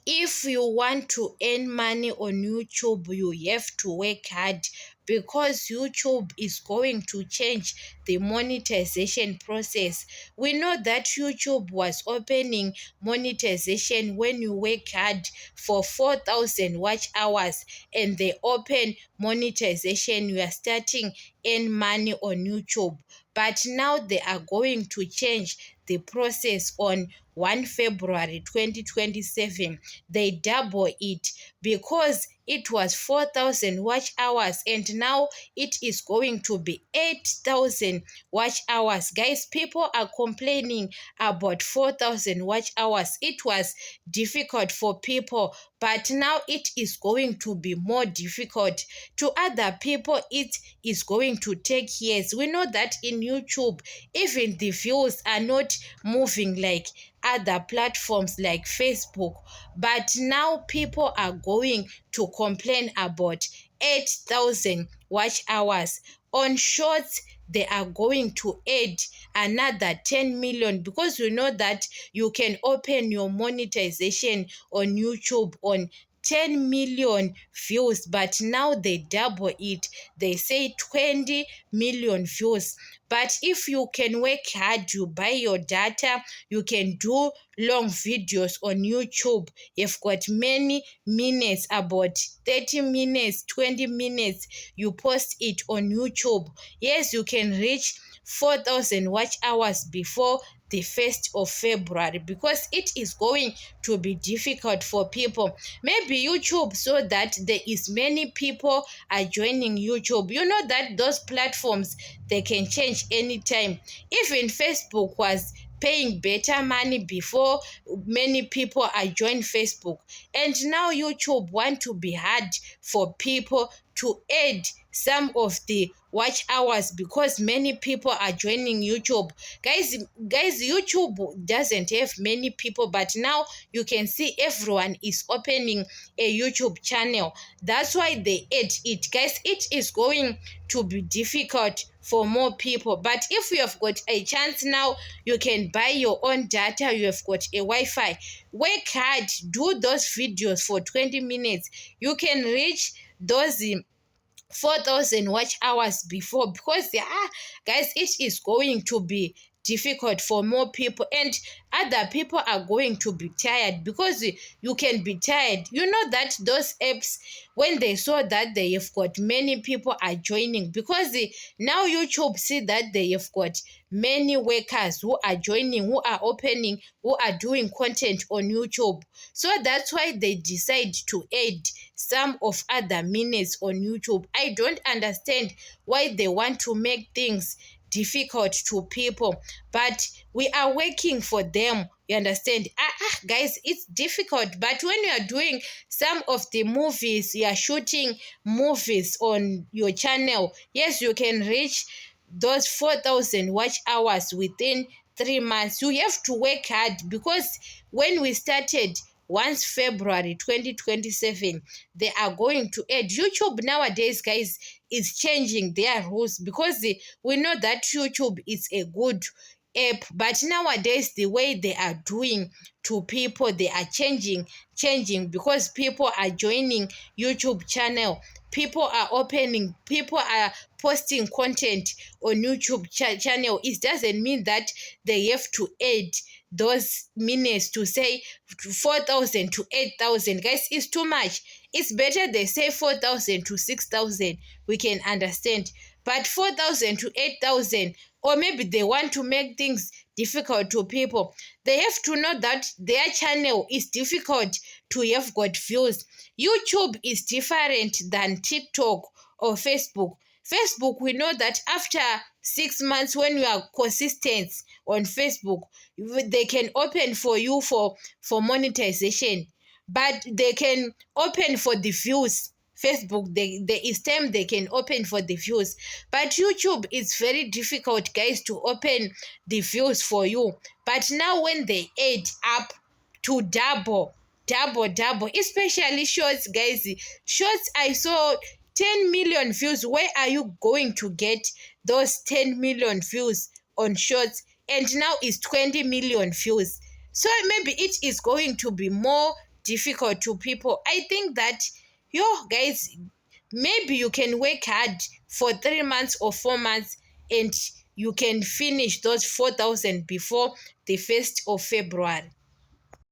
If you want to earn money on YouTube, you have to work hard because YouTube is going to change the monetization process. We know that YouTube was opening monetization when you work hard for 4,000 watch hours, and they open monetization, you are starting earn money on YouTube. But now they are going to change the process on 1 February 2027. They double it because it was 4,000 watch hours and now it is going to be 8,000 watch hours. Guys, people are complaining about 4,000 watch hours. It was difficult for people, but now it is going to be more difficult. To other people, it is going to take years. We know that in YouTube, even the views are not moving like other platforms like Facebook. But now people are going to complain about 8,000 watch hours. On Shorts, they are going to add another 10 million because you know that you can open your monetization on YouTube on 10 million views, but now they double it. They say 20 million views. But if you can work hard, you buy your data, you can do long videos on YouTube. You've got many minutes, about 30 minutes, 20 minutes. You post it on YouTube. Yes, you can reach 4,000 watch hours before the 1st of February because it is going to be difficult for people. Maybe YouTube so that there is many people are joining YouTube. You know that those platforms, they can change anytime. Even Facebook was paying better money before many people are joined Facebook, and now YouTube want to be hard for people to add some of the watch hours because many people are joining YouTube. Guys, YouTube doesn't have many people, but now you can see everyone is opening a YouTube channel. That's why they add it. Guys, it is going to be difficult for more people. But if you have got a chance now, you can buy your own data, you have got a Wi-Fi. Work hard, do those videos for 20 minutes. You can reach those 4,000 watch hours before because guys, it is going to be difficult for more people, and other people are going to be tired because you can be tired. You know that those apps, when they saw that they have got many people are joining, because now YouTube see that they have got many workers who are joining, who are opening, who are doing content on YouTube. So that's why they decide to add some of other minutes on YouTube. I don't understand why they want to make things difficult to people, but we are working for them. You understand? Guys, it's difficult, but when you are doing some of the movies, you are shooting movies on your channel, yes, you can reach those 4,000 watch hours within 3 months. You have to work hard because when we started, once February 2027, they are going to add. YouTube nowadays, guys, is changing their rules because we know that YouTube is a good app, but nowadays the way they are doing to people, they are changing because people are joining YouTube channel, people are opening, people are posting content on YouTube channel. It doesn't mean that they have to add those minutes to say 4,000 to 8,000. Guys, it's too much. It's better they say 4,000 to 6,000. We can understand. But 4,000 to 8,000, or maybe they want to make things difficult to people. They have to know that their channel is difficult to have got views. YouTube is different than TikTok or Facebook. Facebook, we know that after 6 months, when you are consistent on Facebook, they can open for you for monetization, but they can open for the views. Facebook, there is time they can open for the views, but YouTube is very difficult, guys, to open the views for you. But now when they add up to double, especially Shorts, guys. Shorts, I saw 10 million views. Where are you going to get those 10 million views on Shorts? And now it's 20 million views. So maybe it is going to be more difficult to people. I think that, yo, guys, maybe you can work hard for 3 months or 4 months and you can finish those 4,000 before the 1st of February.